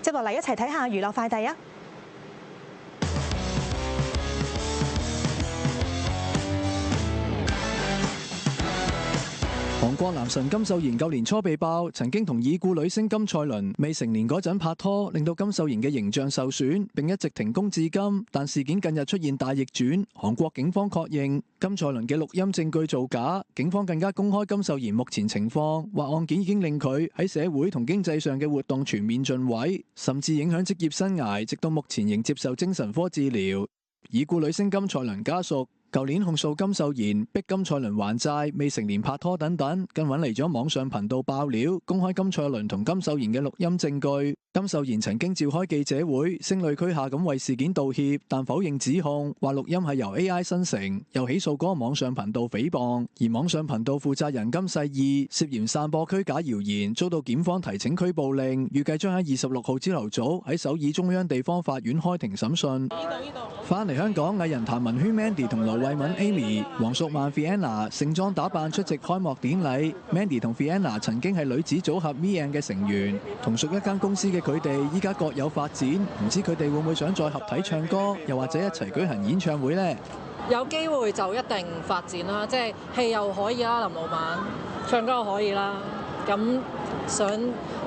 接落嚟一齊睇下娛樂快遞啊！韓國男神金秀賢舊年初被爆曾經同已故女星金賽綸未成年嗰陣拍拖，令到金秀賢嘅形象受損，並一直停工至今。但事件近日出現大逆轉，韓國警方確認金賽綸嘅錄音證據造假，警方更加公開金秀賢目前情況，話案件已經令佢喺社會同經濟上嘅活動全面盡毀，甚至影響職業生涯，直到目前仍接受精神科治療。已故女星金賽綸家屬舊年控訴金秀賢逼金賽綸還債、未成年拍拖等等，更揾嚟咗網上頻道爆料，公開金賽綸同金秀賢嘅錄音證據。金秀賢曾經召開記者會，聲淚俱下咁為事件道歉，但否認指控，話錄音係由 AI 生成，又起訴嗰個網上頻道誹謗。而網上頻道負責人金世義涉嫌散播虛假謠言，遭到檢方提請拘捕令，預計將喺26號朝頭早喺首爾中央地方法院開庭審訊。翻嚟香港，藝人譚文軒 Mandy 同盧慧敏 Amy、黃淑蔓 Vienna 盛裝打扮出席開幕典禮。Mandy 同 Vienna 曾經係女子組合 Me and 嘅成員，同屬一間公司嘅佢哋依家各有發展，唔知佢哋會唔會想再合體唱歌，又或者一齊舉行演唱會呢？有機會就一定發展啦，即係戲又可以啦，林老闆唱歌又可以啦，咁想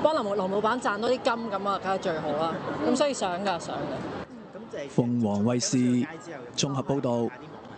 幫林老闆賺多啲金咁啊，梗係最好啦。咁所以想㗎。鳳凰衛視綜合報導。